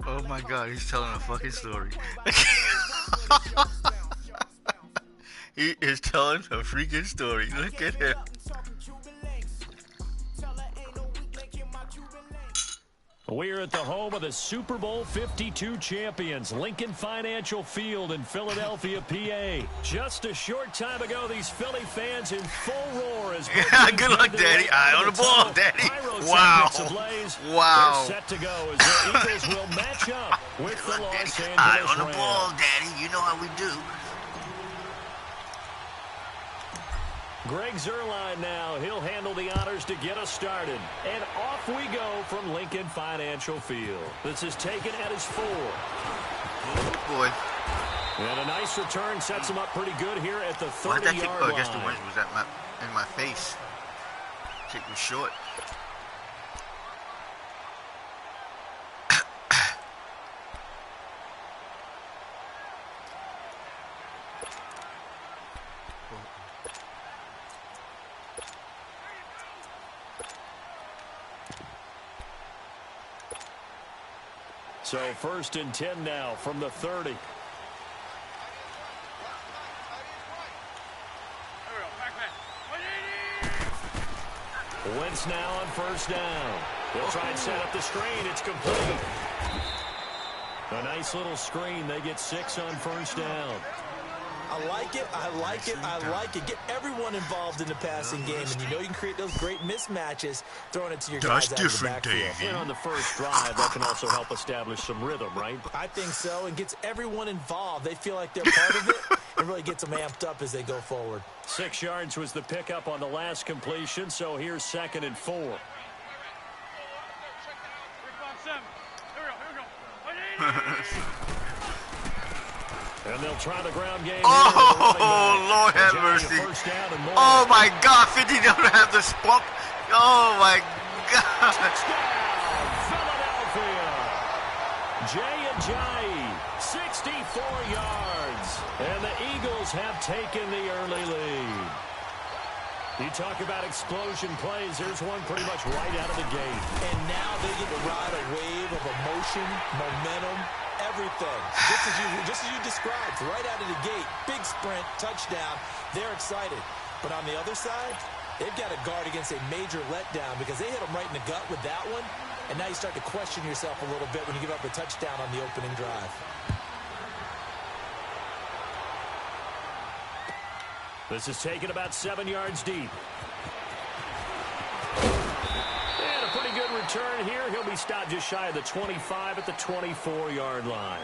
Oh my god, he's telling a fucking story. He is telling a freaking story. Look at him. We're at the home of the Super Bowl 52 champions, Lincoln Financial Field in Philadelphia, PA. Just a short time ago, these Philly fans in full roar as good luck, Daddy. Eye on the ball, Daddy. Wow. Wow. They're set to go as the Eagles will match up with the Los Angeles Rams. Eye on the ball, Daddy. You know how we do. Greg Zuerlein now. He'll handle the honors to get us started. And off we go from Lincoln Financial Field. This is taken at his 4. Oh, boy. And a nice return sets him up pretty good here at the 30-yard line. I guess the wind was in my face. Kick was short. So 1st and 10 now from the 30. Wentz now on 1st down. They'll try and set up the screen. It's complete. A nice little screen. They get 6 on 1st down. I like it. I like it. I like it. Get everyone involved in the passing game, and you know you can create those great mismatches throwing it to your guys out of the backfield. And on the first drive, that can also help establish some rhythm, right? I think so, and gets everyone involved. They feel like they're part of it, and really gets them amped up as they go forward. 6 yards was the pickup on the last completion, so here's 2nd and 4. And they'll try the ground game. Oh, Lord have mercy. Oh, my God. 50 don't have the spot. Oh, my God. Touchdown, Philadelphia. Jay 64 yards. And the Eagles have taken the early lead. You talk about explosion plays. There's one pretty much right out of the gate. And now they get to ride a wave of emotion, momentum, everything. Just as you described, right out of the gate, big sprint, touchdown. They're excited. But on the other side, they've got to guard against a major letdown because they hit them right in the gut with that one. And now you start to question yourself a little bit when you give up a touchdown on the opening drive. This is taken about 7 yards deep. And a pretty good return here. He'll be stopped just shy of the 25 at the 24-yard line.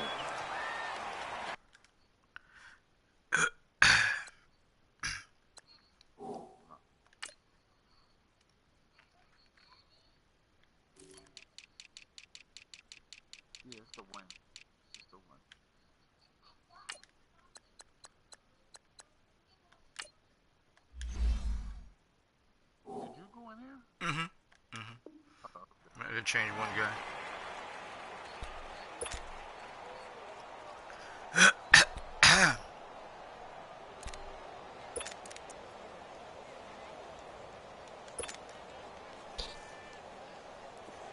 I had to change one guy.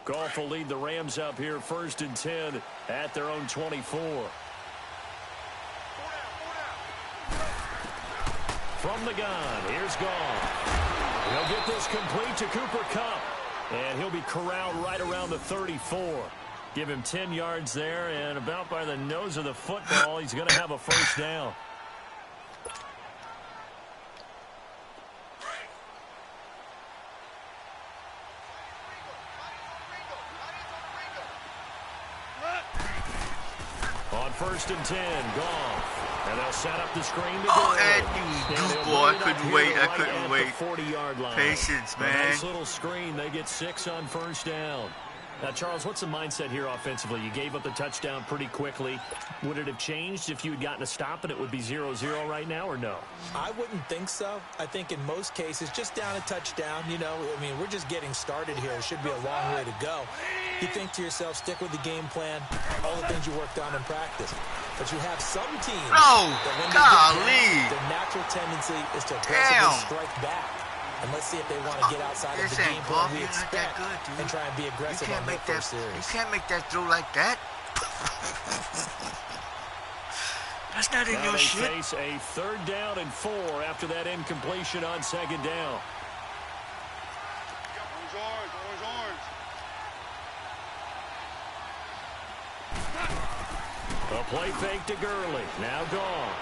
Goff will lead the Rams up here 1st and 10 at their own 24. From the gun, here's Goff. He'll get this complete to Cooper Kupp. And he'll be corralled right around the 34. Give him 10 yards there, and about by the nose of the football, he's going to have a 1st down. On 1st and 10, Goff. And they'll set up the screen to go. And you goofball. I couldn't wait. I couldn't wait. 40-yard line. Patience, man. A nice little screen. They get 6 on 1st down. Now, Charles, what's the mindset here offensively? You gave up the touchdown pretty quickly. Would it have changed if you had gotten a stop and it would be 0-0 right now, or no? I wouldn't think so. I think in most cases, just down a touchdown, you know, I mean, we're just getting started here. It should be a long way to go. You think to yourself, stick with the game plan, all the things you worked on in practice. But you have some teams No, that when golly. they get down, their natural tendency is to aggressively strike back. And let's see if they want to get outside of the game plan we expect and try and be aggressive on their first series. You can't make that throw like that. That's not in your shit. They face a 3rd down and 4 after that incompletion on 2nd down. A play fake to Gurley. Now gone.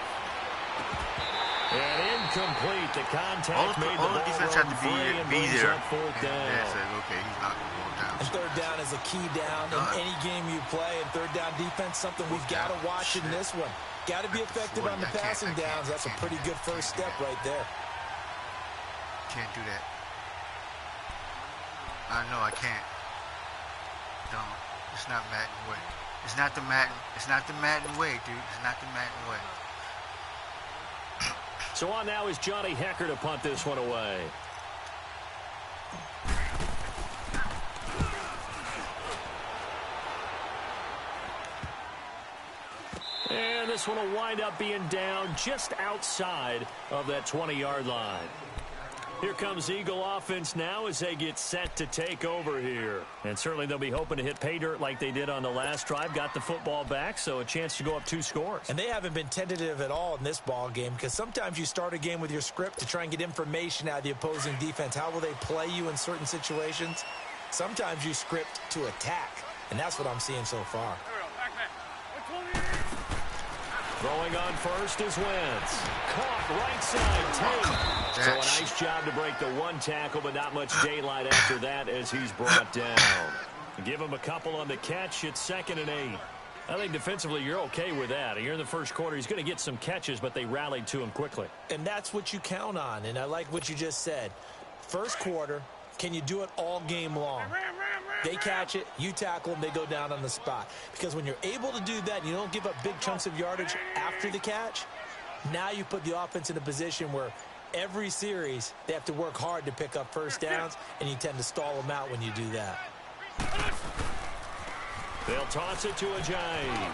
And incomplete. The contact made the ball defense run had to free and be brings there. up 4th down. Yeah, so, okay, he's not going to go down. And 3rd down is a key down in any game you play. And 3rd down defense, something we've got to watch in this one. Got to be effective on the passing downs. That's a pretty good first step right there. Can't do that. I know I can't. Don't. It's not Madden way. It's not the Madden. It's not the Madden way, dude. It's not the Madden way. So on now is Johnny Hecker to punt this one away. And this one will wind up being down just outside of that 20-yard line. Here comes Eagle offense now as they get set to take over here. And certainly they'll be hoping to hit pay dirt like they did on the last drive. Got the football back, so a chance to go up 2 scores. And they haven't been tentative at all in this ball game because sometimes you start a game with your script to try and get information out of the opposing defense. How will they play you in certain situations? Sometimes you script to attack, and that's what I'm seeing so far. Throwing on first is Wentz. Caught right side, Tate. So a nice job to break the 1 tackle, but not much daylight after that as he's brought down. Give him a couple on the catch. It's 2nd and 8. I think defensively you're okay with that. You're in the first quarter. He's going to get some catches, but they rallied to him quickly. And that's what you count on, and I like what you just said. First quarter, can you do it all game long? They catch it, you tackle them, they go down on the spot. Because when you're able to do that, you don't give up big chunks of yardage after the catch, now you put the offense in a position where every series they have to work hard to pick up first downs, and you tend to stall them out when you do that. They'll toss it to Ajayi.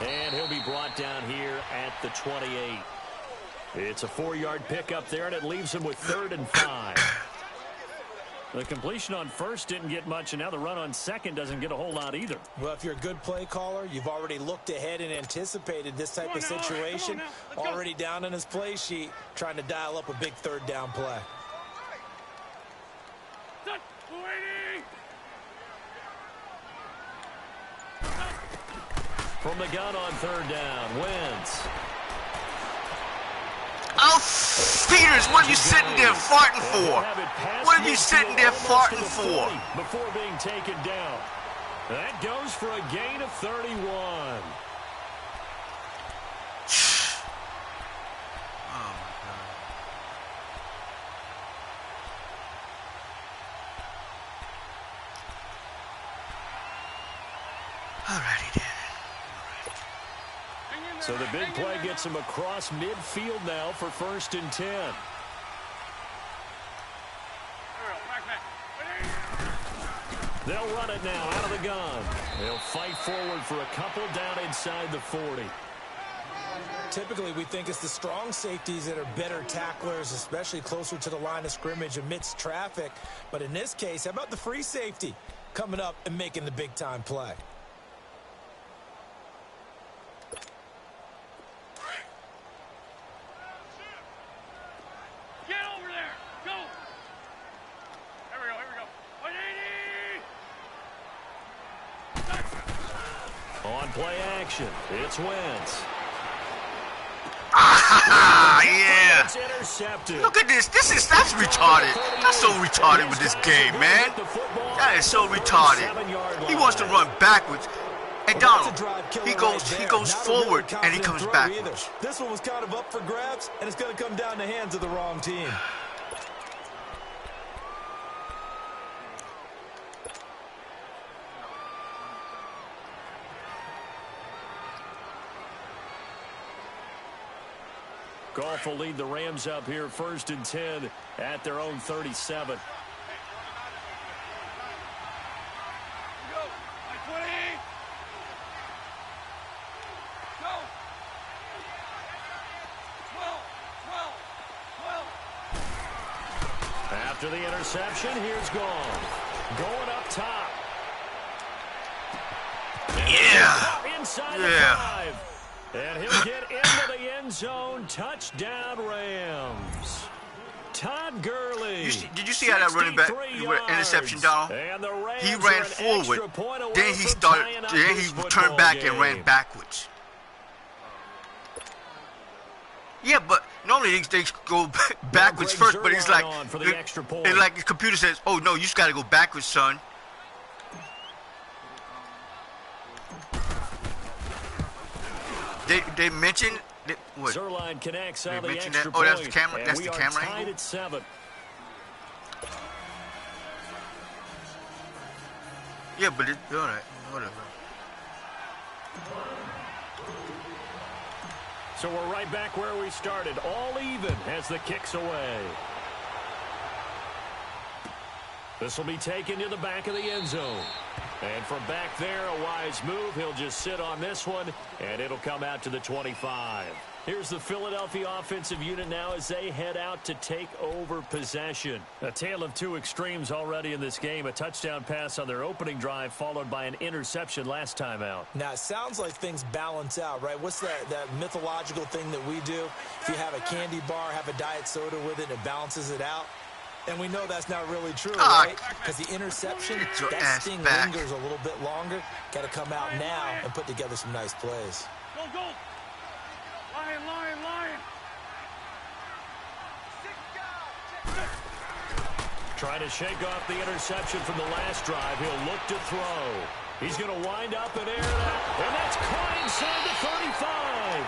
And he'll be brought down here at the 28. It's a 4-yard pickup there, and it leaves him with 3rd and 5. The completion on first didn't get much, and now the run on second doesn't get a whole lot either. Well, if you're a good play caller, you've already looked ahead and anticipated this type of situation. Already down on his play sheet, trying to dial up a big 3rd down play. From the gun on 3rd down, Wentz. Oh, Peters, what are you sitting there farting for? What are you sitting there farting for? Before being taken down. That goes for a gain of 31. Oh, my God. Alrighty then. So the big play gets him across midfield now for 1st and 10. They'll run it now out of the gun. They'll fight forward for a couple down inside the 40. Typically, we think it's the strong safeties that are better tacklers, especially closer to the line of scrimmage amidst traffic. But in this case, how about the free safety coming up and making the big-time play? On play action, it's Wentz. Yeah. It's intercepted. Look at this. That's retarded. That's so retarded with this game, man. That is so retarded. He wants to run backwards. And Donald, he goes forward and he comes backwards. This one was kind of up for grabs, and it's going to come down the hands of the wrong team. Goff will lead the Rams up here 1st and 10 at their own 37. After the interception, here's gone. Going up top. Yeah. Inside the 5. And he'll get into the end zone. Touchdown, Rams. Todd Gurley. Did you see how that running back interception, Donald? He ran forward, then he turned back and ran backwards. Yeah, but normally they go backwards first, but it's like, and like the computer says, oh no, you just got to go backwards, son. They mentioned what? Zerline connects on They the mentioned extra that. Oh, that's the point, camera. and That's the camera tied angle. at 7. Yeah, but it's all right. Whatever. So we're right back where we started, all even as the kick's away. This will be taken to the back of the end zone. And from back there, a wise move. He'll just sit on this one, and it'll come out to the 25. Here's the Philadelphia offensive unit now as they head out to take over possession. A tale of two extremes already in this game. A touchdown pass on their opening drive, followed by an interception last time out. Now, it sounds like things balance out, right? What's that mythological thing that we do? If you have a candy bar, have a diet soda with it, it balances it out. And we know that's not really true, right? Because the interception, that sting lingers a little bit longer. Got to come out now and put together some nice plays. Go, go. Lion. Trying to shake off the interception from the last drive. He'll look to throw. He's going to wind up and air that. And that's caught inside the 35.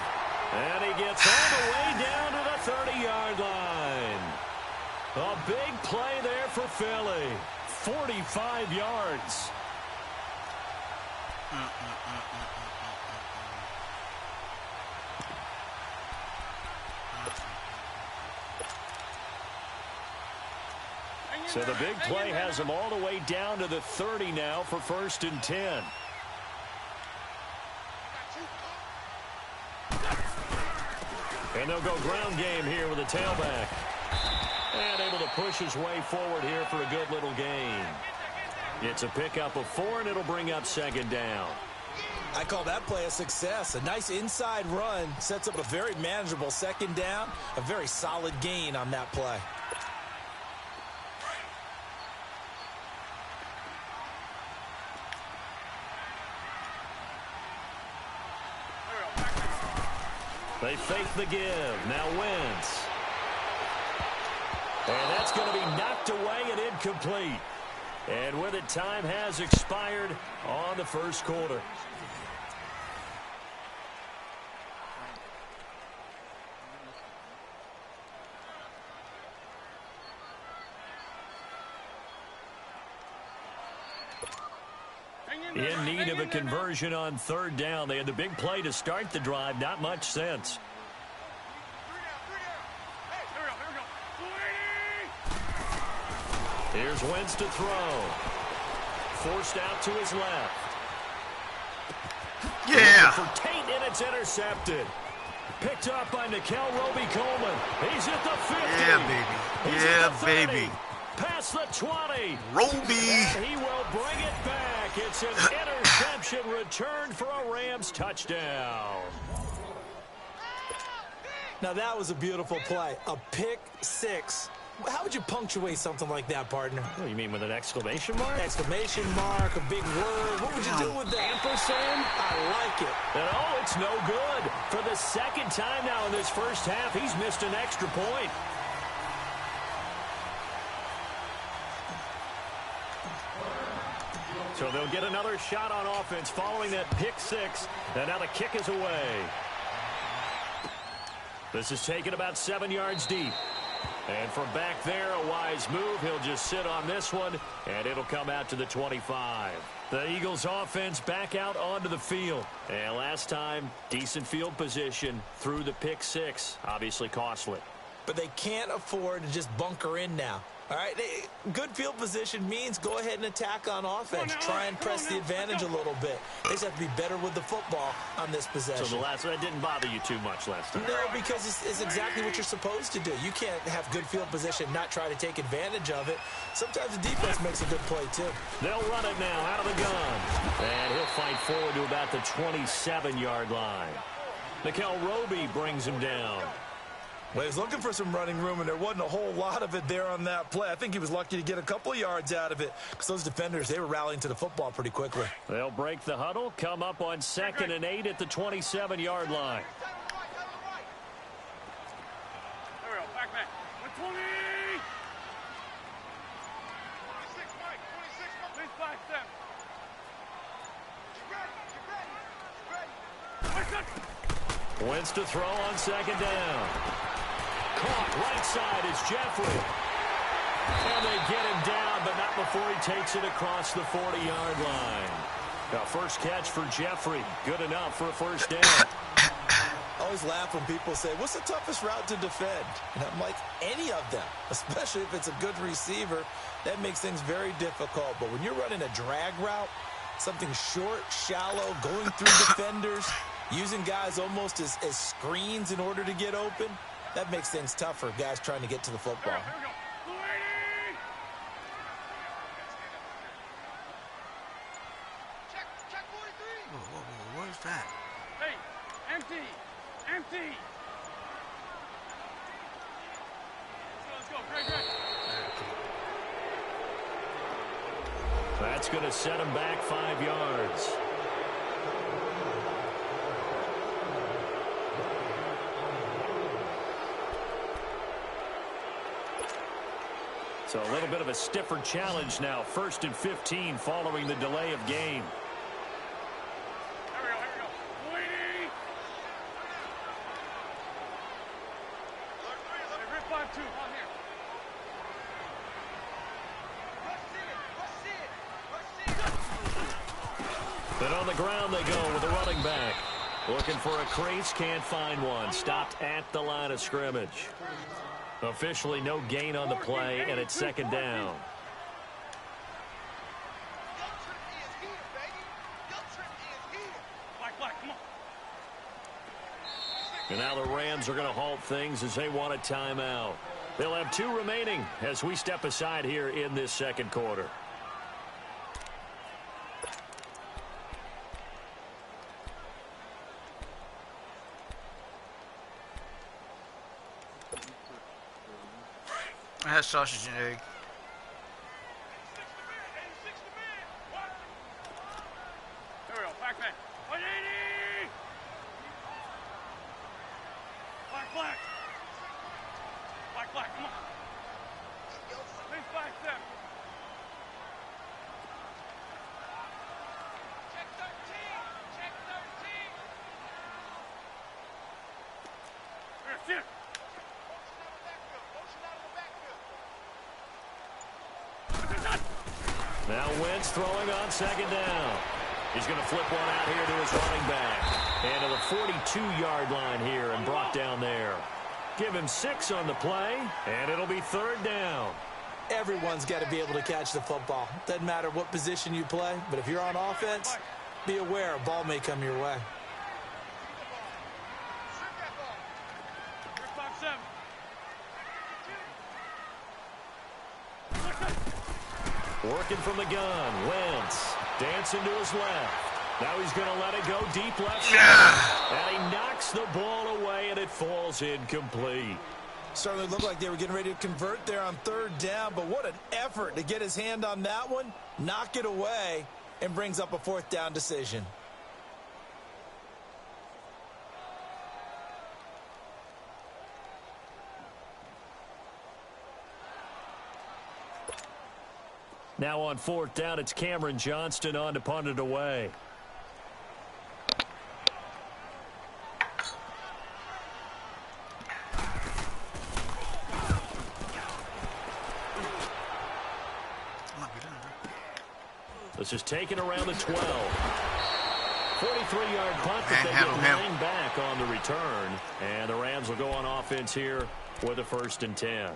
And he gets all the way down to the 30-yard line. A big play there for Philly. 45 yards. So the big play has him all the way down to the 30 now for 1st and 10. And they'll go ground game here with a tailback. And able to push his way forward here for a good little gain. It's a pickup of 4, and it'll bring up 2nd down. I call that play a success. A nice inside run sets up a very manageable 2nd down. A very solid gain on that play. They fake the give. Now Wentz. And that's going to be knocked away and incomplete. And with it, time has expired on the 1st quarter. In need of a conversion on 3rd down. They had the big play to start the drive. Not much sense. Here's Wentz to throw. Forced out to his left. Yeah. For Tate, and it's intercepted. Picked up by Nikel Roby-Coleman. He's at the 50. Yeah, baby. He's Yeah, at the 30. baby. Past the 20. Roby. And he will bring it back. It's an interception returned for a Rams touchdown. Now, that was a beautiful play. A pick 6. How would you punctuate something like that, partner? Oh, you mean with an exclamation mark? Exclamation mark, a big word. What would you do with that? Ampersand? I like it. And oh, it's no good. For the 2nd time now in this 1st half, he's missed an extra point. So they'll get another shot on offense following that pick 6. And now the kick is away. This is taken about 7 yards deep. And from back there, a wise move. He'll just sit on this one, and it'll come out to the 25. The Eagles offense back out onto the field. And last time, decent field position through the pick 6. Obviously costly. But they can't afford to just bunker in now. All right, good field position means go ahead and attack on offense. Try and press the advantage a little bit. They just have to be better with the football on this possession. So the last one didn't bother you too much last time? No, because it's exactly what you're supposed to do. You can't have good field position, not try to take advantage of it. Sometimes the defense makes a good play, too. They'll run it now out of the gun. And he'll fight forward to about the 27-yard line. Nickel Roby brings him down. Well, he was looking for some running room, and there wasn't a whole lot of it there on that play. I think he was lucky to get a couple of yards out of it because those defenders, they were rallying to the football pretty quickly. They'll break the huddle, come up on 2nd and 8 at the 27-yard line. There we go, back. 120! 26, Mike, 26, please 5-7. Wentz to throw on 2nd down. Caught right side is Jeffrey. And they get him down, but not before he takes it across the 40-yard line. A first catch for Jeffrey. Good enough for a first down. I always laugh when people say, what's the toughest route to defend? And I'm like, any of them, especially if it's a good receiver. That makes things very difficult. But when you're running a drag route, something short, shallow, going through defenders, using guys almost as screens in order to get open, that makes things tougher, guys trying to get to the football. Here we go. Check 43. Whoa, what is that? Hey, empty. Let's go, Greg. That's going to set him back 5 yards. So a little bit of a stiffer challenge now. 1st and 15 following the delay of game. Here we go. Waiting. Hey, Rip 5-2 on here. Then on the ground they go with the running back. Looking for a crease, can't find one. Stopped at the line of scrimmage. Officially no gain on the play, and it's 2nd down. Come on. And now the Rams are going to halt things as they want a timeout. They'll have 2 remaining as we step aside here in this 2nd quarter. I had sausage and egg. There we go, back. 180! Black. Come on. Please 5-7. Check 13. Here, sit. Now Wentz throwing on 2nd down. He's going to flip one out here to his running back. And to the 42-yard line here and brought down there. Give him 6 on the play, and it'll be 3rd down. Everyone's got to be able to catch the football. Doesn't matter what position you play, but if you're on offense, be aware a ball may come your way. Working from the gun, Wentz dancing to his left. Now he's going to let it go deep left side. And he knocks the ball away, and it falls incomplete. Certainly looked like they were getting ready to convert there on 3rd down, but what an effort to get his hand on that one, knock it away, and brings up a 4th down decision. Now on 4th down, it's Cameron Johnston on to punt it away. This is taken around the 12. 43-yard punt that they get 9 back on the return. And the Rams will go on offense here with a 1st and 10.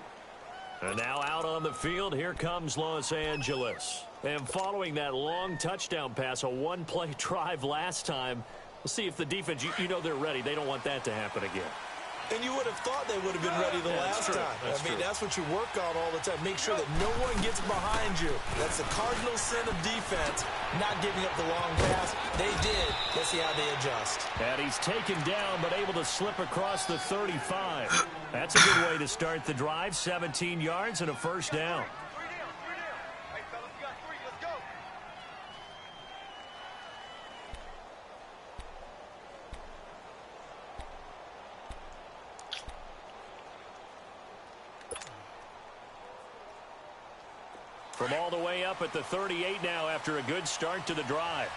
And now out on the field, here comes Los Angeles. And following that long touchdown pass, a one-play drive last time, we'll see if the defense, you know they're ready. They don't want that to happen again. And you would have thought they would have been ready the last time. That's what you work on all the time. Make sure that no one gets behind you. That's the cardinal sin of defense, not giving up the long pass. They did. Let's see how they adjust. And he's taken down, but able to slip across the 35. That's a good way to start the drive. 17 yards and a first down. From all the way up at the 38 now after a good start to the drive.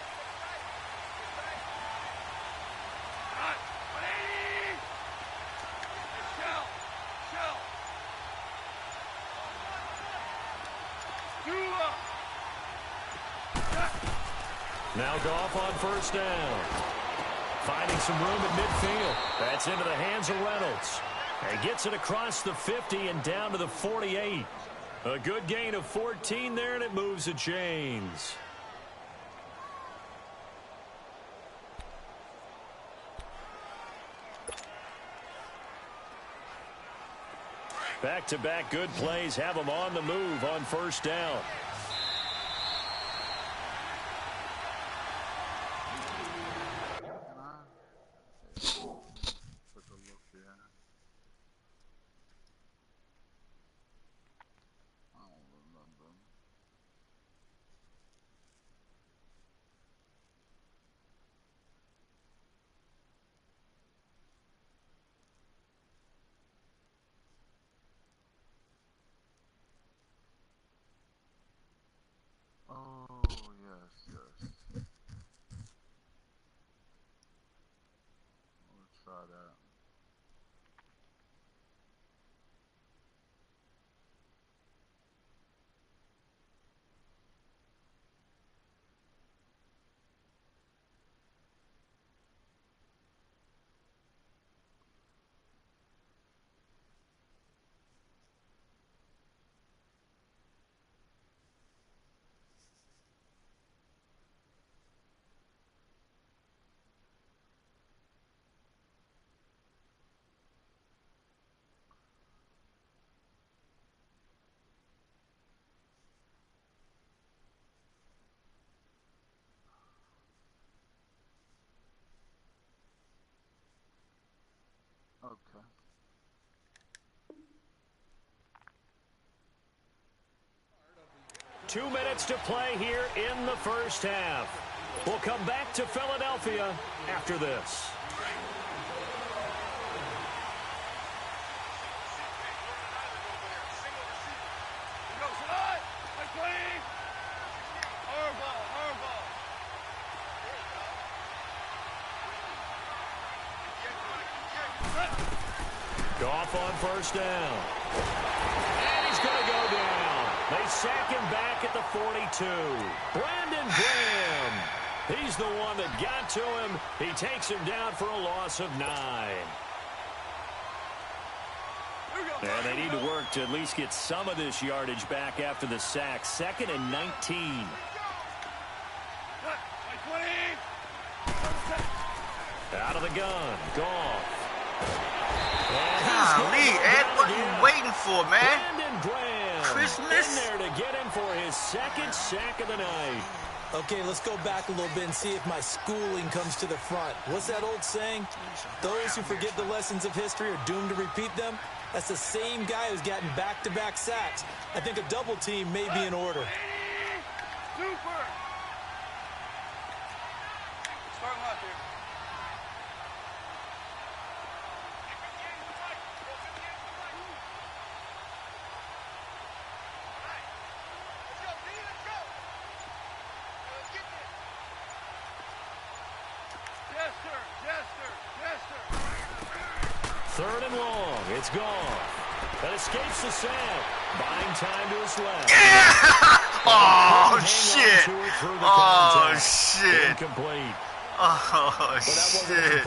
Now Goff on first down. Finding some room at midfield. That's into the hands of Reynolds. And gets it across the 50 and down to the 48. A good gain of 14 there, and it moves the chains. Back-to-back good plays have them on the move on first down. Okay. Two minutes to play here in the first half. We'll come back to Philadelphia after this. Goff on first down. And he's going to go down. They sack him back at the 42. Brandon Graham. He's the one that got to him. He takes him down for a loss of 9. And they need to work to at least get some of this yardage back after the sack. 2nd and 19. Out of the gun. Goff. Golly, Ed, what are you waiting for, man? Christmas? In there to get him for his 2nd sack of the night. Okay, let's go back a little bit and see if my schooling comes to the front. What's that old saying? Those who forget the lessons of history are doomed to repeat them. That's the same guy who's gotten back-to-back sacks. I think a double team may be in order. Super! Start left here. Third and long. It's gone. That escapes the sack. Buying time to his left. Yeah! Oh, shit. Oh, shit. Incomplete. Oh, shit.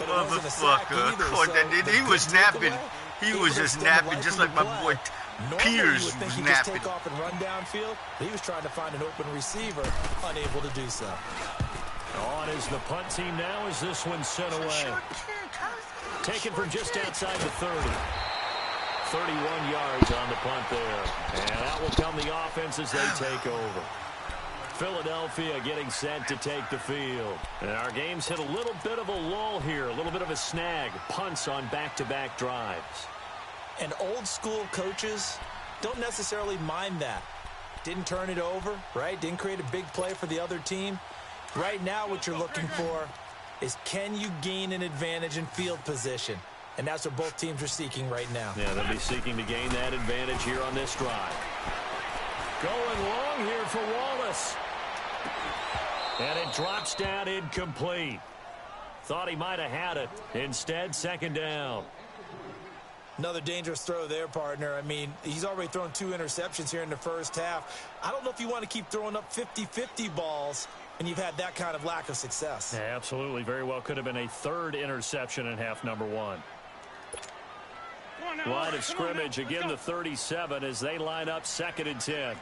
Motherfucker. He was snapping. He was just snapping just like my boy Normally, you Peters would think was he'd just napping. take off and run downfield. He was trying to find an open receiver, unable to do so. On is the punt team now as this one's sent away. Taken from just outside the 30. 31 yards on the punt there. And out will come the offense as they take over. Philadelphia getting set to take the field. And our game's hit a little bit of a lull here, a little bit of a snag. Punts on back-to-back drives. And old-school coaches don't necessarily mind that. Didn't turn it over, right? Didn't create a big play for the other team. Right now what you're looking for is, can you gain an advantage in field position? And that's what both teams are seeking right now. Yeah, they'll be seeking to gain that advantage here on this drive. Going long here for Wallace. And it drops down incomplete. Thought he might have had it. Instead, second down. Another dangerous throw there, partner. I mean, he's already thrown 2 interceptions here in the first half. I don't know if you want to keep throwing up 50-50 balls and you've had that kind of lack of success. Yeah, absolutely. Very well could have been a 3rd interception in half number 1. Line of scrimmage, again the 37 as they line up 2nd and 10.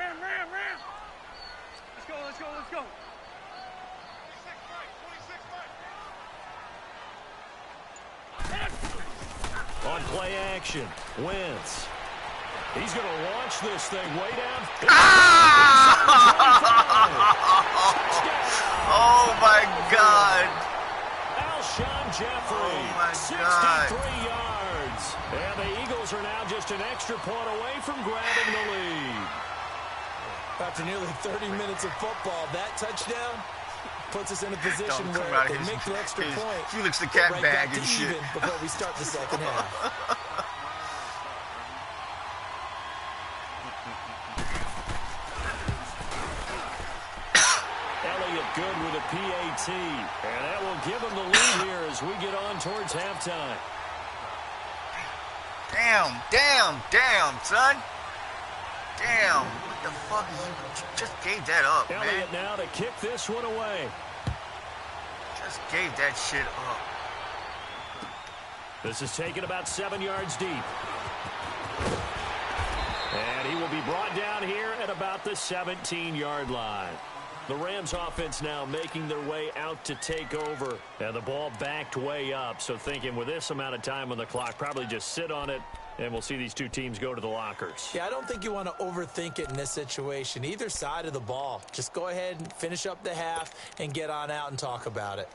Ram. Let's go. On play action, Wentz. He's going to launch this thing way down. Oh, my God. Alshon Jeffrey, Oh, my 63 yards. And the Eagles are now just an extra point away from grabbing the lead. After nearly 30 minutes of football, that touchdown puts us in a position Don't come where out they of make the extra point. Felix the get cat right bag back and to shit. even before we start the second half. Elliott good with a PAT. And that will give him the lead here as we get on towards halftime. Damn, son. Damn. What the fuck? You just gave that up, man. Elliott now to kick this one away. Just gave that shit up. This is taken about 7 yards deep. And he will be brought down here at about the 17-yard line. The Rams offense now making their way out to take over. And the ball backed way up. So thinking with this amount of time on the clock, probably just sit on it. And we'll see these two teams go to the lockers. Yeah, I don't think you want to overthink it in this situation. Either side of the ball. Just go ahead and finish up the half and get on out and talk about it.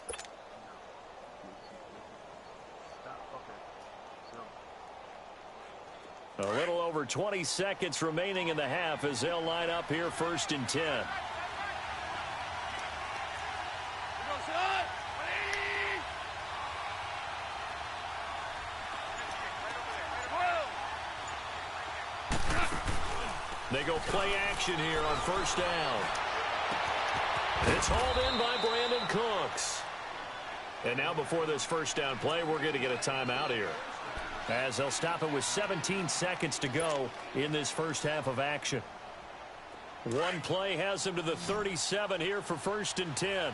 A little over 20 seconds remaining in the half as they'll line up here 1st and 10. They go play action here on 1st down. It's hauled in by Brandon Cooks. And now before this 1st down play, we're going to get a timeout here, as they'll stop it with 17 seconds to go in this first half of action. One play has them to the 37 here for 1st and 10.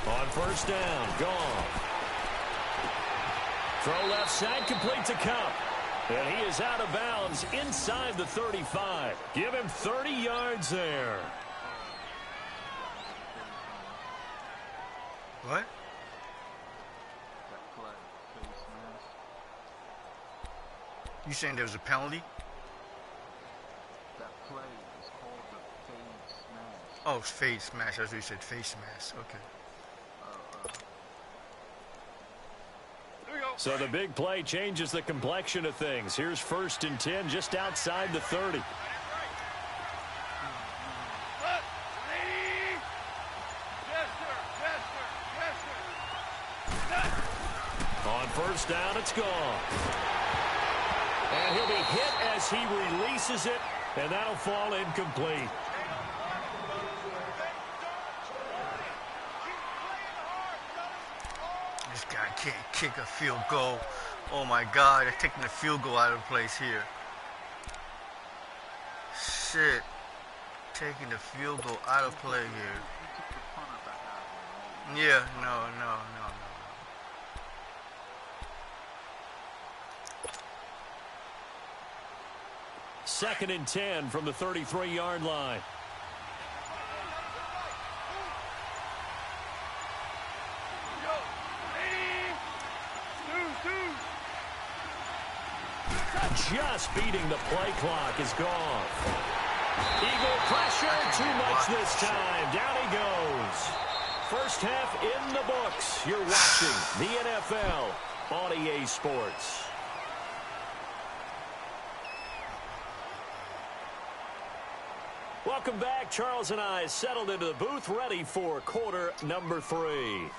On 1st down, gone. Throw left side, complete to Cup. And he is out of bounds inside the 35. Give him 30 yards there. What? You saying there was a penalty? That play is called the fade smash. Oh, fade smash. That's what you said, face smash. Okay. So the big play changes the complexion of things. Here's 1st and 10 just outside the 30. On 1st down, it's gone. And he'll be hit as he releases it, and that'll fall incomplete. This guy can't kick a field goal. Oh my God, they're taking the field goal out of place here. Shit. taking the field goal out of play here. He took the punt at the half. Yeah, no. 2nd and 10 from the 33-yard line. Just beating the play clock is gone. Eagle pressure, too much this time. Down he goes. First half in the books. You're watching the NFL on EA Sports. Welcome back. Charles and I settled into the booth, ready for quarter number 3.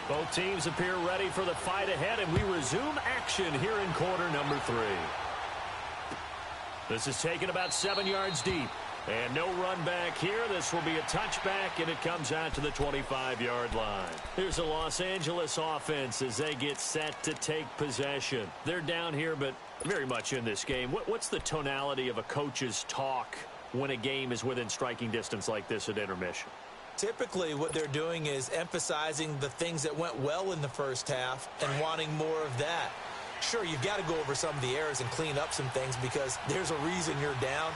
Both teams appear ready for the fight ahead, and we resume action here in quarter number 3. This is taken about 7 yards deep. And no run back here. This will be a touchback, and it comes out to the 25-yard line. Here's the Los Angeles offense as they get set to take possession. They're down here, but very much in this game. What's the tonality of a coach's talk when a game is within striking distance like this at intermission? Typically, what they're doing is emphasizing the things that went well in the first half and wanting more of that. Sure, you've got to go over some of the errors and clean up some things because there's a reason you're down.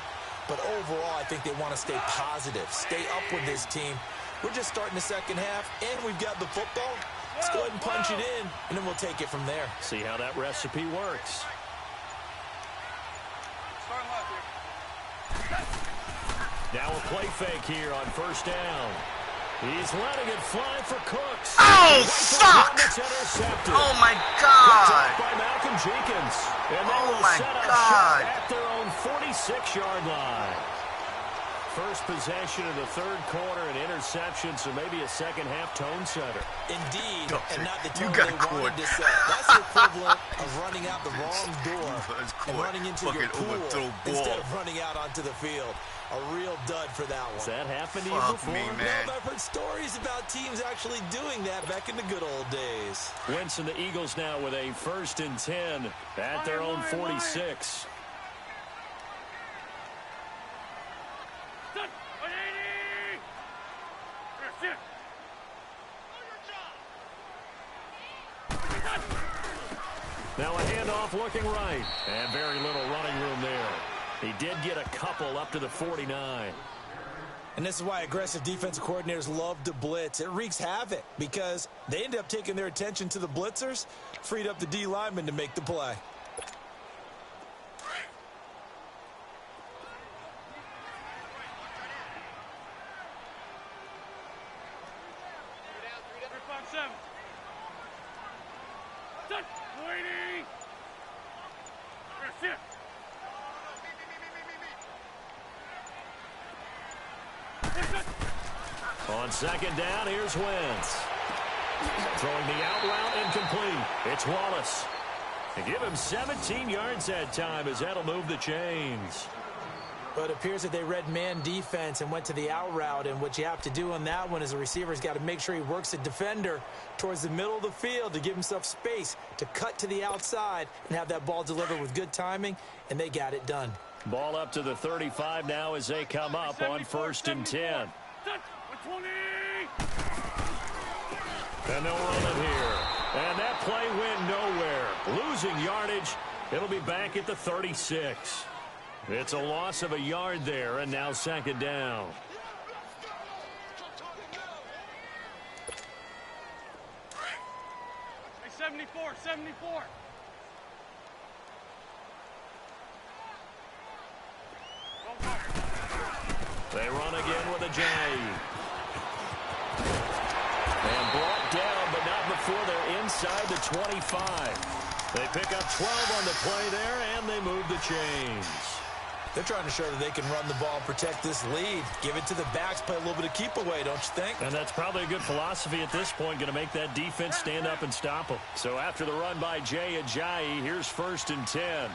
But overall, I think they want to stay positive, stay up with this team. We're just starting the second half, and we've got the football. Let's go ahead and punch it in, and then we'll take it from there. See how that recipe works. Now a play fake here on first down. He's letting it fly for Cooks. Oh, fuck! Oh, my God. By Malcolm Jenkins. And they Oh, will my set up God. shop at their own 46-yard line. First possession of the third quarter, an interception, so maybe a second-half tone setter. Indeed, Go, and not the you tone got they caught. wanted to set. That's the equivalent of running out the wrong door and running into your pool instead of running out onto the field. A real dud for that one. Has that happened to you Fuck before? me, man. No, I've heard stories about teams actually doing that back in the good old days. Wentz and the Eagles now with a 1st and 10 at their own 46. Now a handoff looking right. And very little running room there. He did get a couple up to the 49. And this is why aggressive defensive coordinators love to blitz. It wreaks havoc because they end up taking their attention to the blitzers, freed up the D lineman to make the play. On second down, here's Wentz. Throwing the out route incomplete. It's Wallace. They give him 17 yards that time as that'll move the chains. But it appears that they read man defense and went to the out route, and what you have to do on that one is the receiver's got to make sure he works the defender towards the middle of the field to give himself space to cut to the outside and have that ball delivered with good timing, and they got it done. Ball up to the 35 now as they come up on 1st and 10. And they'll run it here. And that play went nowhere. Losing yardage. It'll be back at the 36. It's a loss of a yard there, and now second down. Hey, 74. They run again with a J. And brought down, but not before they're inside the 25. They pick up 12 on the play there, and they move the chains. They're trying to show that they can run the ball and protect this lead. Give it to the backs, play a little bit of keep away, don't you think? And that's probably a good philosophy at this point, going to make that defense stand up and stop them. So after the run by Jay Ajayi, here's 1st and 10.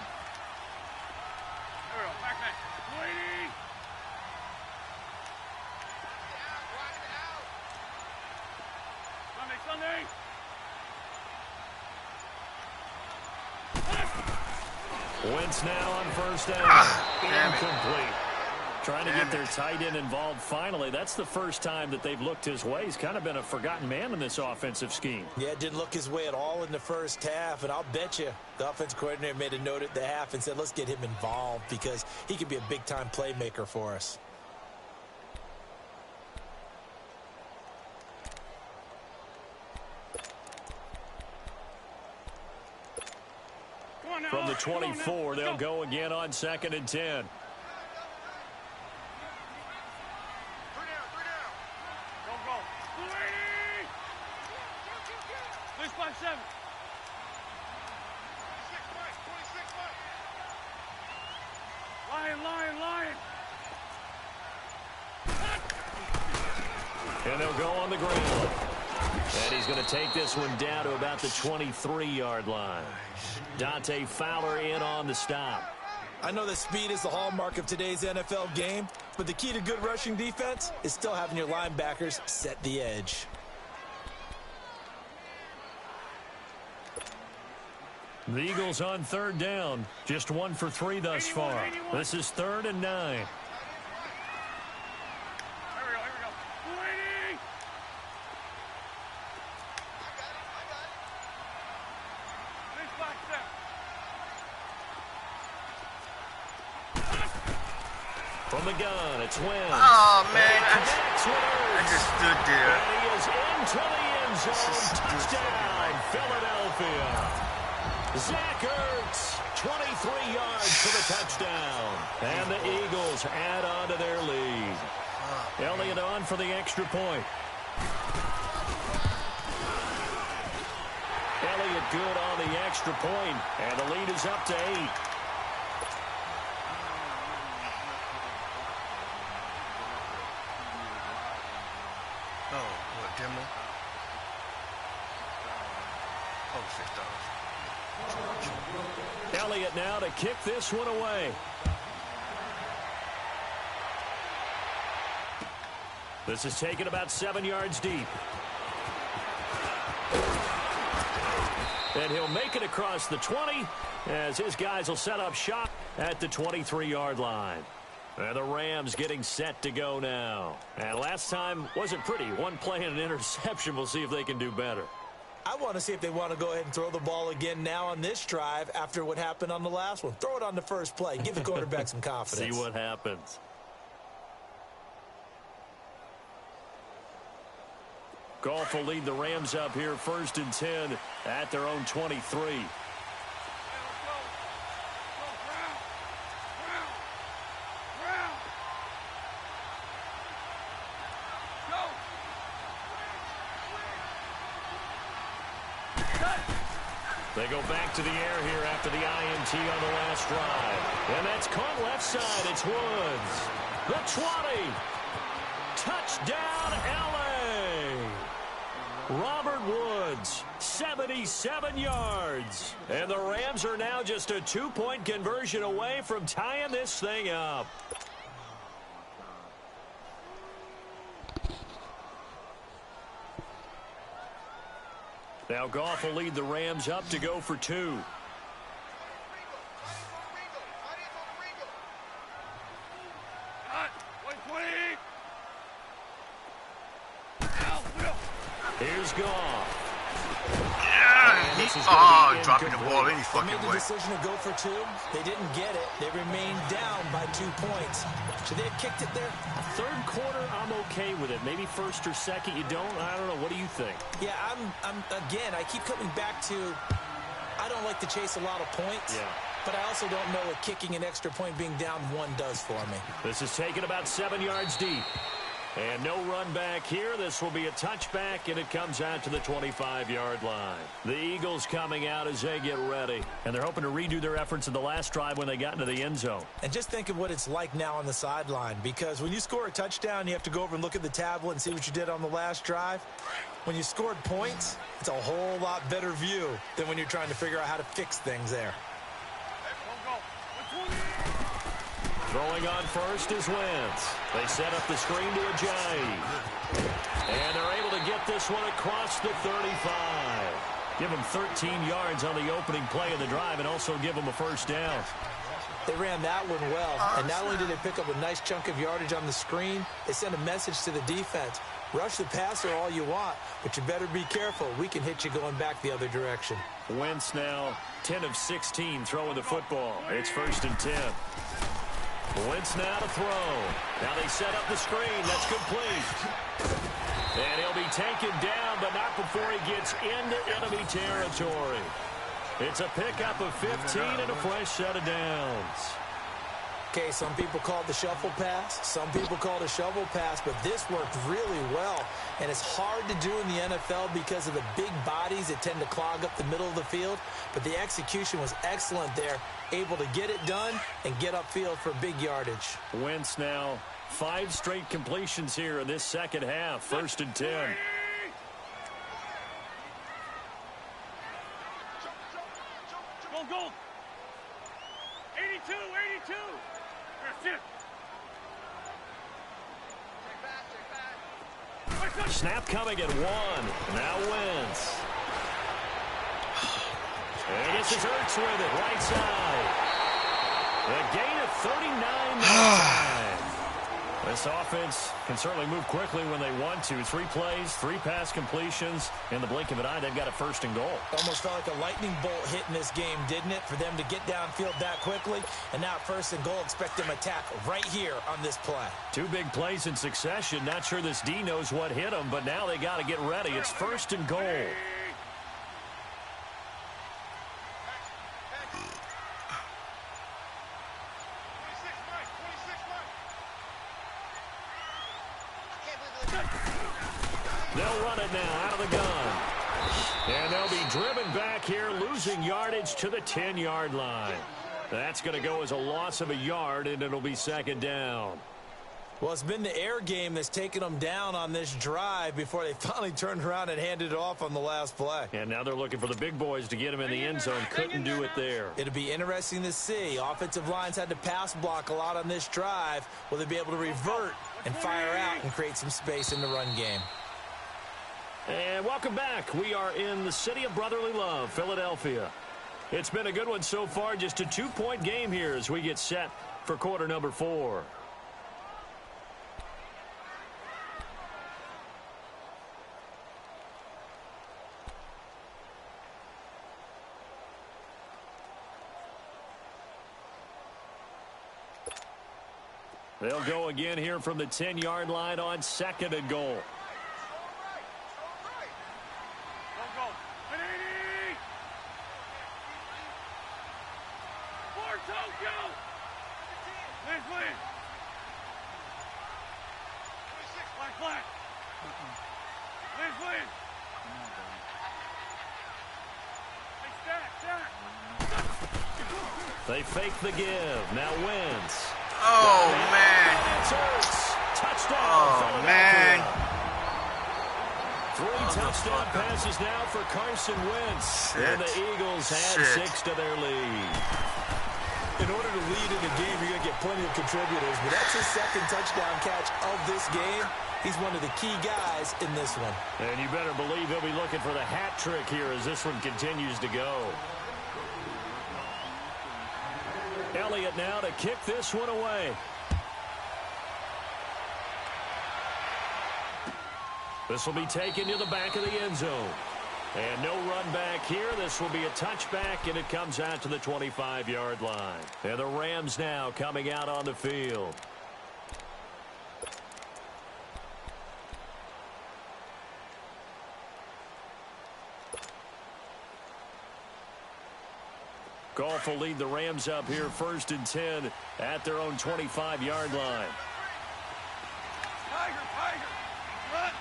Wentz now on first down. Incomplete. Trying to get their tight end involved finally. That's the first time that they've looked his way. He's kind of been a forgotten man in this offensive scheme. Yeah, it didn't look his way at all in the first half, and I'll bet you the offensive coordinator made a note at the half and said, let's get him involved because he could be a big-time playmaker for us. From the 24, they'll go again on 2nd and 10. Lion. And they'll go on the ground. And he's going to take this one down to about the 23-yard line. Dante Fowler in on the stop. I know that speed is the hallmark of today's NFL game, but the key to good rushing defense is still having your linebackers set the edge. The Eagles on 3rd down. Just 1 for 3 thus far. This is 3rd and 9. Here we go. 280. Nice back step. From the gun, it's Wentz. Oh, man. I just stood there. And he is into the end zone. Touchdown, Philadelphia. Zach Ertz, 23 yards for the touchdown. And the Eagles add on to their lead. Elliott on for the extra point. Elliott good on the extra point, and the lead is up to 8. Oh, what, demo? Oh, $6. Elliott now to kick this one away. This is taken about 7 yards deep. And he'll make it across the 20 as his guys will set up shop at the 23-yard line. And the Rams getting set to go now. And last time wasn't pretty. One play and an interception. We'll see if they can do better. I want to see if they want to go ahead and throw the ball again now on this drive after what happened on the last one. Throw it on the first play. Give the quarterback some confidence. See what happens. Goff will lead the Rams up here 1st and 10 at their own 23. They go back to the air here after the INT on the last drive. And that's caught left side. It's Woods. The 20. Touchdown, L.A. Robert Woods, 77 yards. And the Rams are now just a 2-point conversion away from tying this thing up. Now Goff will lead the Rams up to go for 2. Here's Goff. Yeah, dropping the ball any fucking way. They made the decision to go for 2. They didn't get it. They remained down by 2 points. Should they have kicked it there? 3rd quarter, I'm okay with it. Maybe 1st or 2nd, you don't. I don't know. What do you think? Yeah, again, I keep coming back to I don't like to chase a lot of points. Yeah. But I also don't know what kicking an extra point being down 1 does for me. This is taken about 7 yards deep. And no run back here. This will be a touchback, and it comes out to the 25-yard line. The Eagles coming out as they get ready. And they're hoping to redo their efforts in the last drive when they got into the end zone. And just think of what it's like now on the sideline, because when you score a touchdown, you have to go over and look at the tablet and see what you did on the last drive. When you scored points, it's a whole lot better view than when you're trying to figure out how to fix things there. Throwing on first is Wentz. They set up the screen to Ajayi. And they're able to get this one across the 35. Give them 13 yards on the opening play of the drive and also give them a first down. They ran that one well, and not only did they pick up a nice chunk of yardage on the screen, they sent a message to the defense. Rush the passer all you want, but you better be careful. We can hit you going back the other direction. Wentz now 10 of 16 throwing the football. It's 1st and 10. Wentz now to throw. Now they set up the screen. That's complete. And he'll be taken down, but not before he gets into enemy territory. It's a pickup of 15 and a fresh set of downs. Okay, some people call it the shuffle pass. Some people call it a shovel pass, but this worked really well. And it's hard to do in the NFL because of the big bodies that tend to clog up the middle of the field. But the execution was excellent there, able to get it done and get upfield for big yardage. Wentz now 5 straight completions here in this second half. 1st and 10. Go. 82. Snap coming at 1. Now Wentz. And this is Ertz with it, right side. A gain of 39 that time. This offense can certainly move quickly when they want to. 3 plays, 3 pass completions. In the blink of an eye, they've got a 1st and goal. Almost felt like a lightning bolt hit in this game, didn't it? For them to get downfield that quickly. And now 1st and goal, expect them to attack right here on this play. 2 big plays in succession. Not sure this D knows what hit them, but now they got to get ready. It's 1st and goal. They'll run it now out of the gun. And they'll be driven back here, losing yardage to the 10-yard line. That's going to go as a loss of a yard, and it'll be 2nd down. Well, it's been the air game that's taken them down on this drive before they finally turned around and handed it off on the last play. And now they're looking for the big boys to get them in the end zone. Couldn't do it there. It'll be interesting to see. Offensive lines had to pass block a lot on this drive. Will they be able to revert and fire out and create some space in the run game? And welcome back. We are in the city of brotherly love, Philadelphia. It's been a good one so far. Just a 2-point game here as we get set for quarter number 4. They'll go again here from the 10-yard line on 2nd and goal. Go. 180. For Tokyo. Lynn. Black. Lynn. Hey, stack. They fake the give. Now Wentz. Oh, man. Touchdown. Oh, man. 3 touchdown passes now for Carson Wentz. And the Eagles add 6 to their lead. In order to lead in the game, you're going to get plenty of contributors, but that's his 2nd touchdown catch of this game. He's one of the key guys in this one. And you better believe he'll be looking for the hat trick here as this one continues to go. Elliott now to kick this one away. This will be taken to the back of the end zone. And no run back here. This will be a touchback, and it comes out to the 25-yard line. And the Rams now coming out on the field. Goff will lead the Rams up here 1st and 10 at their own 25-yard line. Tiger. Run.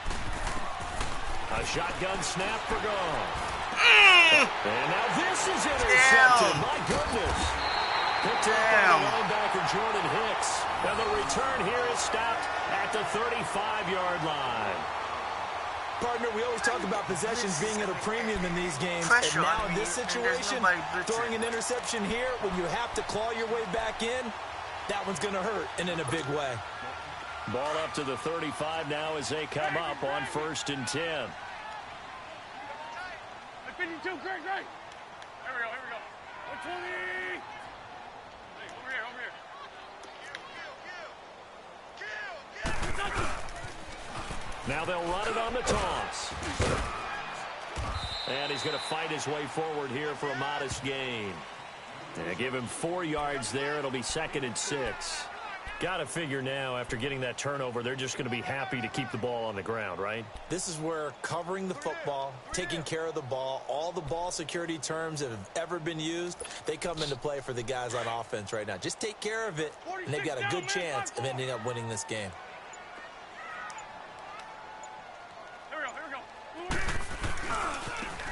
A shotgun snap for Goff. And now this is intercepted. My goodness. Picked up by the linebacker Jordan Hicks. And the return here is stopped at the 35-yard line. Partner, we always talk about possessions being at a premium in these games. And now in this situation, throwing an interception here when you have to claw your way back in, that one's going to hurt, and in a big way. Ball up to the 35 now as they come up on 1st and 10. 52, great. Here we go. 120. Hey, over here. Now they'll run it on the toss. And he's going to fight his way forward here for a modest gain. Yeah, give him 4 yards there. It'll be 2nd and 6. Got to figure now, after getting that turnover, they're just going to be happy to keep the ball on the ground, right? This is where covering the football, taking care of the ball, all the ball security terms that have ever been used, they come into play for the guys on offense right now. Just take care of it, and they've got a good chance of ending up winning this game. Here we go.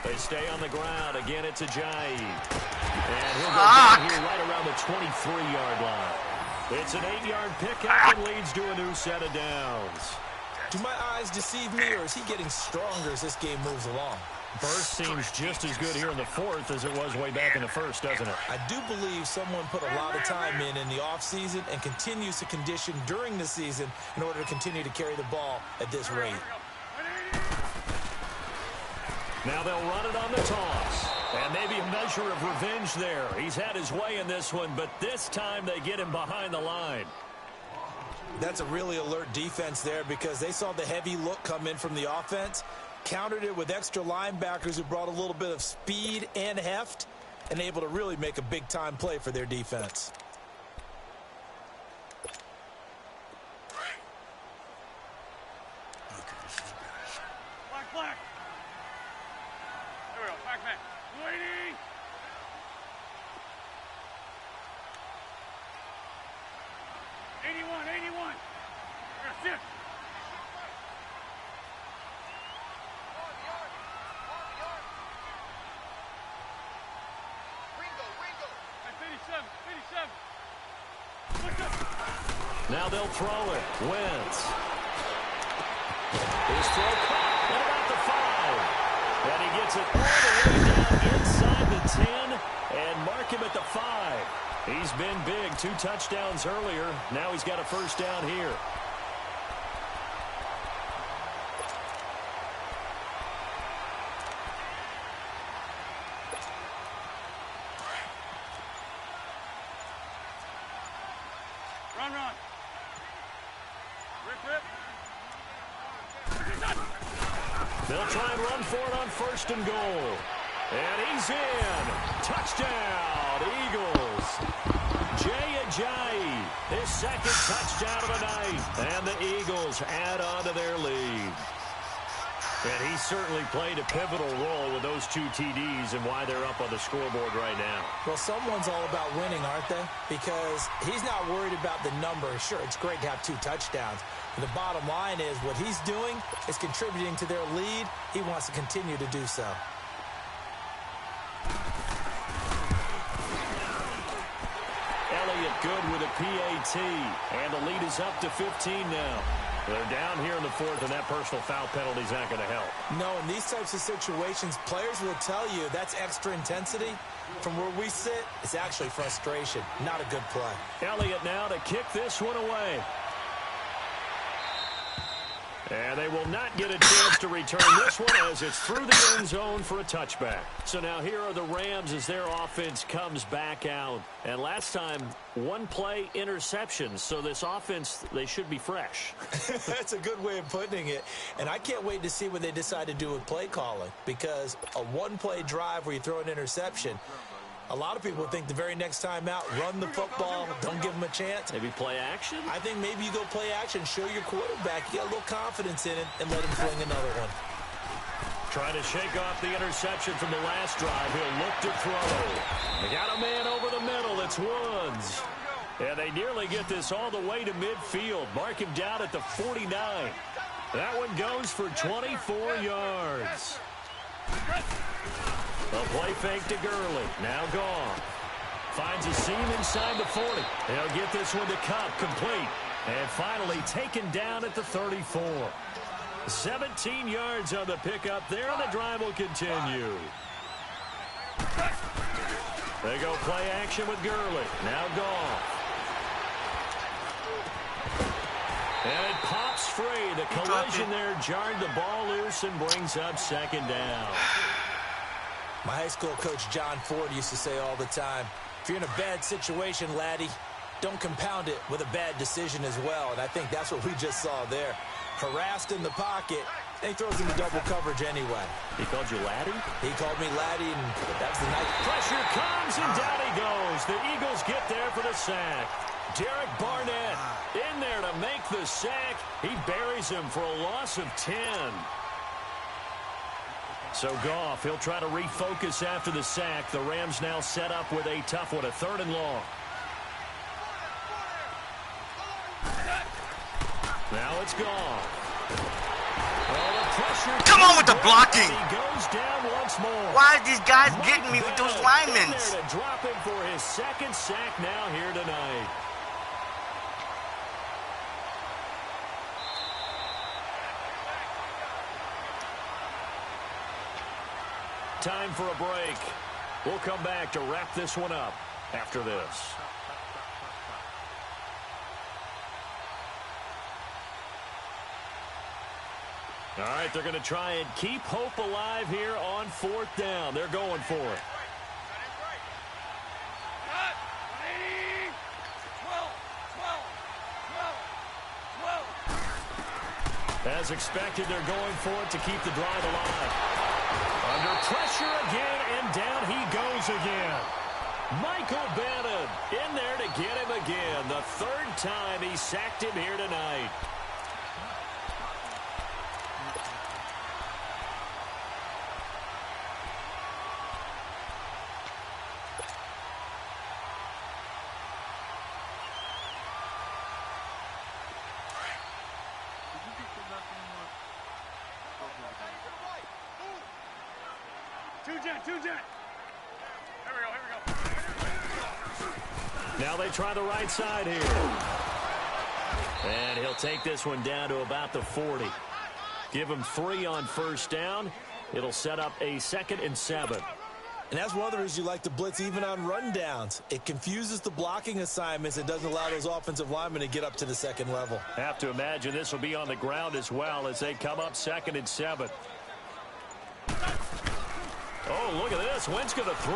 They stay on the ground. Again, it's Ajayi. And he'll go down here right around the 23-yard line. It's an 8-yard pickup and leads to a new set of downs. Do my eyes deceive me, or is he getting stronger as this game moves along? Burst seems just as good here in the 4th as it was way back in the 1st, doesn't it? I do believe someone put a lot of time in the offseason and continues to condition during the season in order to continue to carry the ball at this rate. Now they'll run it on the toss. And maybe a measure of revenge there. He's had his way in this one, but this time they get him behind the line. That's a really alert defense there because they saw the heavy look come in from the offense, countered it with extra linebackers who brought a little bit of speed and heft, and able to really make a big-time play for their defense. Black. Here we go, back. Waiting. 81. Here, sit. Ringo. 57. Now they'll throw it. Wentz. His throw caught at about the 5. And he gets it all the way down inside the 10 and mark him at the 5. He's been big. 2 touchdowns earlier. Now he's got a first down here. Run. Rip. They'll try and run for it on 1st and goal. And he's in. Touchdown, Eagles. Jay Ajayi, his 2nd touchdown of the night. And the Eagles add on to their lead. And he certainly played a pivotal role with those 2 TDs and why they're up on the scoreboard right now. Well, someone's all about winning, aren't they? Because he's not worried about the number. Sure, it's great to have 2 touchdowns. But the bottom line is what he's doing is contributing to their lead. He wants to continue to do so. Elliott good with a PAT. And the lead is up to 15 now. They're down here in the 4th, and that personal foul penalty is not going to help. No, in these types of situations, players will tell you that's extra intensity. From where we sit, it's actually frustration. Not a good play. Elliott now to kick this one away. And they will not get a chance to return this one as it's through the end zone for a touchback. So now here are the Rams as their offense comes back out. And last time, 1 play interceptions. So this offense, they should be fresh. That's a good way of putting it. And I can't wait to see what they decide to do with play calling. Because a 1-play drive where you throw an interception, a lot of people think the very next time out, run the football, don't give them a chance. Maybe play action? I think maybe you go play action, show your quarterback you got a little confidence in it, and let him fling another one. Trying to shake off the interception from the last drive. He'll look to throw. They got a man over the middle. It's Woods. And they nearly get this all the way to midfield. Mark him down at the 49. That one goes for 24 yards. A play fake to Gurley. Now gone. Finds a seam inside the 40. They'll get this one to Cup. Complete. And finally taken down at the 34. 17 yards on the pickup there, and the drive will continue. They go play action with Gurley. Now gone. And it pops free. The collision there jarred the ball loose and brings up 2nd down. My high school coach, John Ford, used to say all the time, if you're in a bad situation, laddie, don't compound it with a bad decision as well. And I think that's what we just saw there. Harassed in the pocket, and he throws into double coverage anyway. He called you laddie? He called me laddie, and that's the night. Pressure comes, and down he goes. The Eagles get there for the sack. Derek Barnett in there to make the sack. He buries him for a loss of 10. So Goff, he'll try to refocus after the sack. The Rams now set up with a tough one, a 3rd and long. Now it's Goff. Come on with the blocking. He goes down once more. Why are these guys getting me with those linemen? To drop him for his 2nd sack now here tonight. Time for a break. We'll come back to wrap this one up after this. All right, they're going to try and keep hope alive here on 4th down. They're going for it. As expected, they're going for it to keep the drive alive. Under pressure again, and down he goes again. Michael Bannon in there to get him again. The 3rd time he sacked him here tonight. Now they try the right side here. And he'll take this one down to about the 40. Give him 3 on 1st down. It'll set up a 2nd and 7. And that's one of the reasons you like to blitz even on rundowns. It confuses the blocking assignments and doesn't allow those offensive linemen to get up to the 2nd level. Have to imagine this will be on the ground as well as they come up 2nd and 7. Oh, look at this. Wentz going to throw.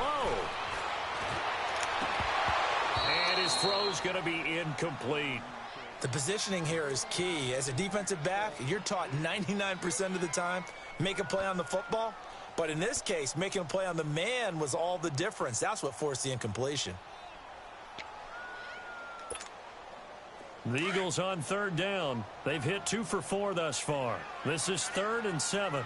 And his throw's going to be incomplete. The positioning here is key. As a defensive back, you're taught 99% of the time, make a play on the football. But in this case, making a play on the man was all the difference. That's what forced the incompletion. The Eagles on 3rd down. They've hit 2 for 4 thus far. This is 3rd and 7.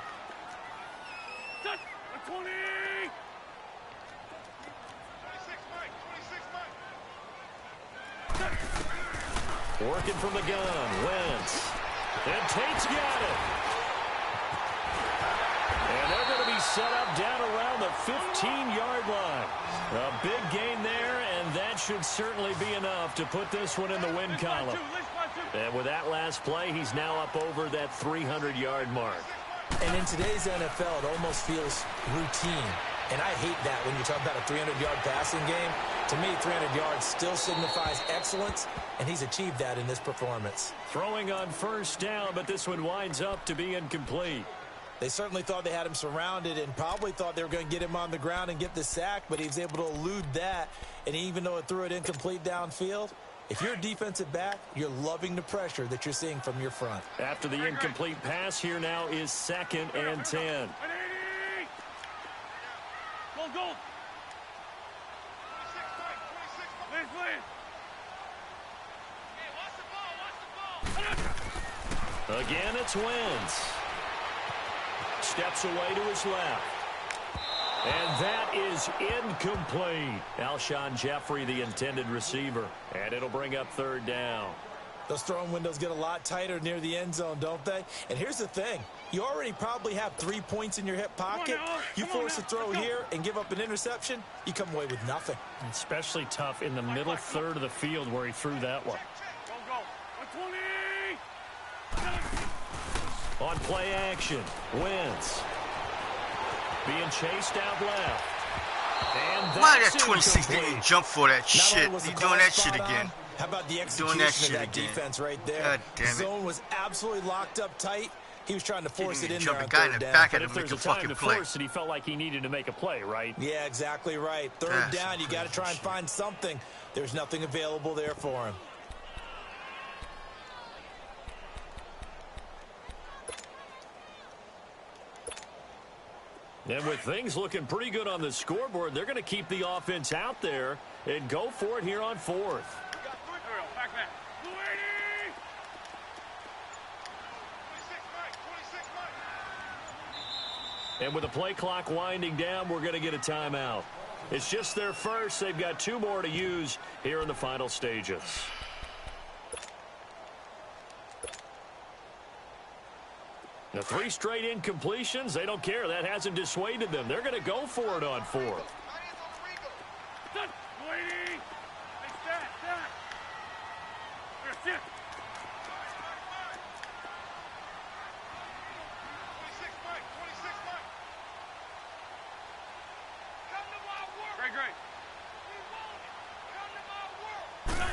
Working from the gun, Wentz. And Tate's got it. And they're going to be set up down around the 15-yard line. A big gain there, and that should certainly be enough to put this one in the win column. And with that last play, he's now up over that 300-yard mark. And in today's NFL, it almost feels routine. And I hate that when you talk about a 300-yard passing game. To me, 300 yards still signifies excellence, and he's achieved that in this performance. Throwing on 1st down, but this one winds up to be incomplete. They certainly thought they had him surrounded and probably thought they were going to get him on the ground and get the sack, but he was able to elude that. And even though it threw it incomplete downfield, if you're a defensive back, you're loving the pressure that you're seeing from your front. After the incomplete pass, here now is 2nd and 10. Goal. Again, it's Wentz. Steps away to his left. And that is incomplete. Alshon Jeffrey, the intended receiver. And it'll bring up 3rd down. Those throwing windows get a lot tighter near the end zone, don't they? And here's the thing. You already probably have 3 points in your hip pocket. You force a throw here and give up an interception, you come away with nothing. Especially tough in the middle 3rd of the field where he threw that one. On play action, Wentz. Being chased out left. And why that 26 didn't jump for that shit? He's doing that shit again. How about the execution of that defense right there? God damn it. Zone was absolutely locked up tight. He was trying to force it in there jump on a guy in third the down. back But and if make there's a a time fucking to play. force it, he felt like he needed to make a play, right? Yeah, exactly right. Third That's down, you got to try and find something. There's nothing available there for him. And with things looking pretty good on the scoreboard, they're going to keep the offense out there and go for it here on fourth. Back man. 280. 26, And with the play clock winding down, we're going to get a timeout. It's just their first. They've got 2 more to use here in the final stages. The 3 straight incompletions, they don't care. That hasn't dissuaded them. They're going to go for it on fourth. 280. Hey, stat. Here, sit. 26, Mike. Come to my work. Great. Come to my work.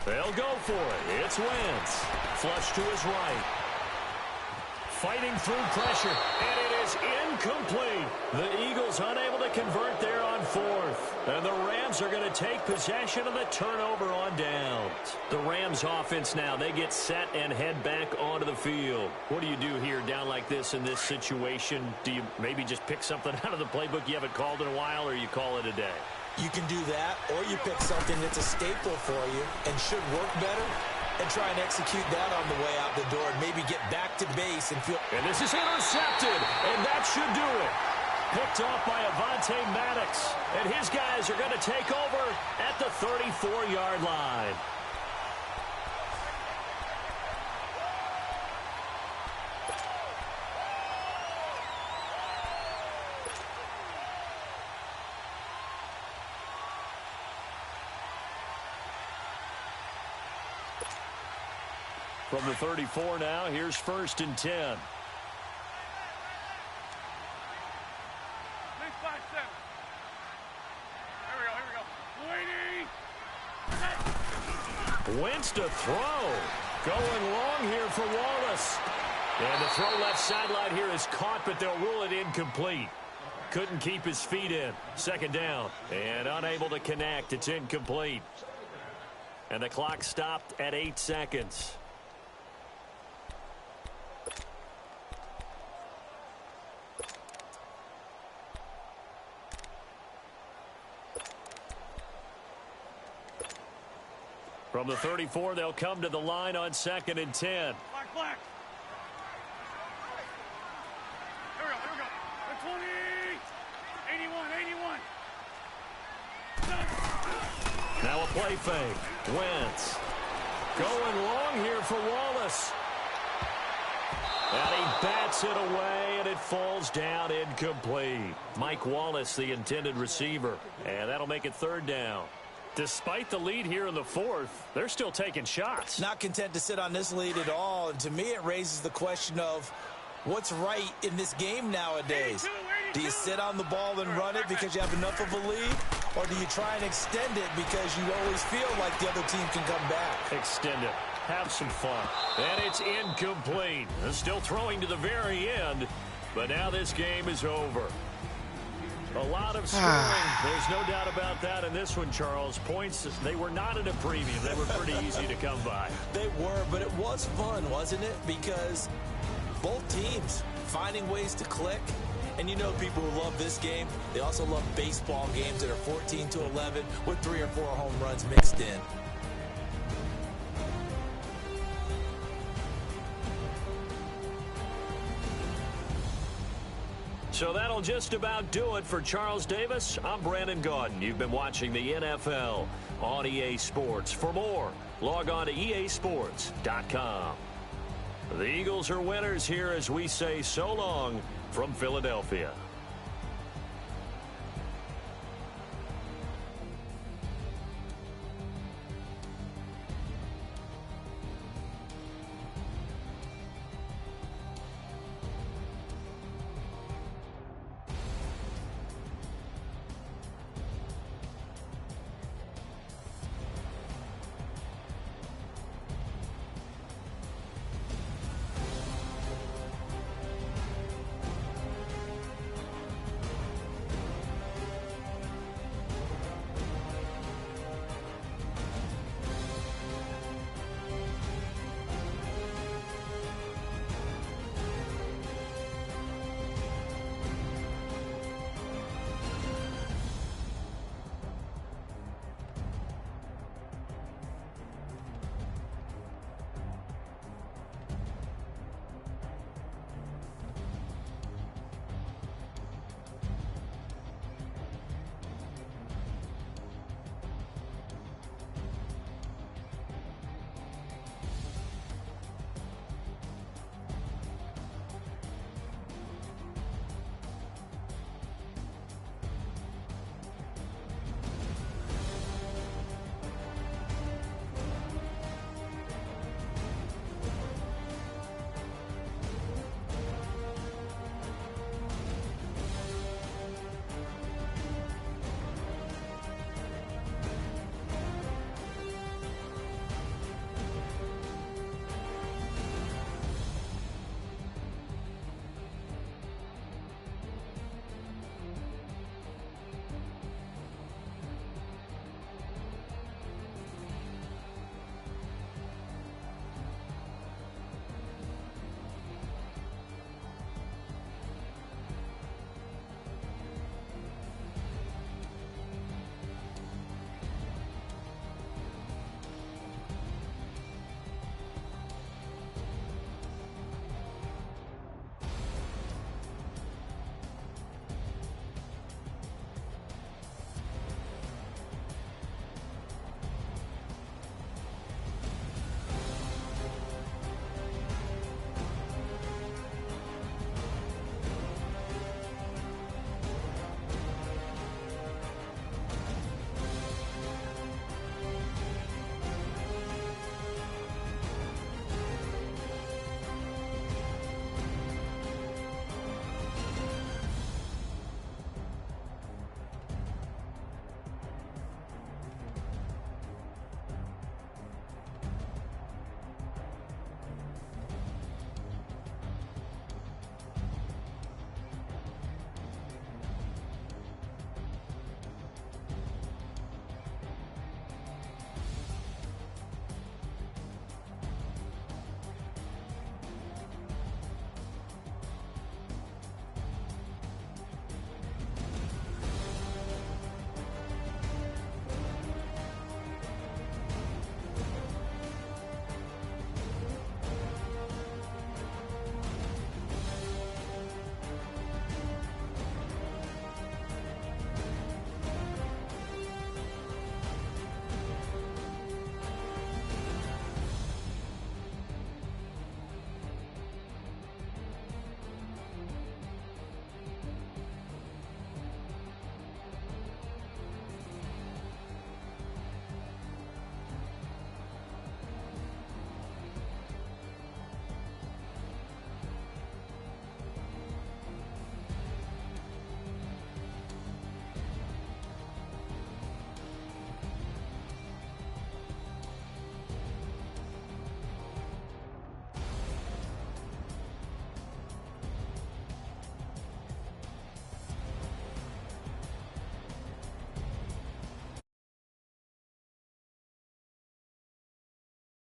They'll go for it. It's Wentz. Flush to his right. Fighting through pressure, and it is incomplete. The Eagles unable to convert there on fourth. And the Rams are going to take possession of the turnover on downs. The Rams offense now, they get set and head back onto the field. What do you do here down like this in this situation? Do you maybe just pick something out of the playbook you haven't called in a while, or you call it a day? You can do that, or you pick something that's a staple for you and should work better, and try and execute that on the way out the door and maybe get back to base and feel... And this is intercepted, and that should do it. Picked off by Avonte Maddox, and his guys are going to take over at the 34-yard line. From the 34 now, here's 1st and 10. 6, 5, 7. Here we go. 280. Wentz to throw. Going long here for Wallace. And the throw left sideline here is caught, but they'll rule it incomplete. Couldn't keep his feet in. 2nd down. And unable to connect. It's incomplete. And the clock stopped at 8 seconds. From the 34, they'll come to the line on 2nd and 10. Black. Here we go. 20. 81. Now a play fake. Wentz. Going long here for Wallace. And he bats it away, and it falls down incomplete. Mike Wallace, the intended receiver. And that'll make it 3rd down. Despite the lead here in the 4th, they're still taking shots. Not content to sit on this lead at all. And to me, it raises the question of what's right in this game nowadays. Do you sit on the ball and run it because you have enough of a lead? Or do you try and extend it because you always feel like the other team can come back? Extend it. Have some fun. And it's incomplete. They're still throwing to the very end. But now this game is over. A lot of scoring. There's no doubt about that in this one, Charles. Points, they were not at a premium. They were pretty easy to come by. They were, but it was fun, wasn't it? Because both teams finding ways to click. And you know people who love this game, they also love baseball games that are 14-11 with 3 or 4 home runs mixed in. So that'll just about do it for Charles Davis. I'm Brandon Gaudin. You've been watching the NFL on EA Sports. For more, log on to easports.com. The Eagles are winners here as we say so long from Philadelphia.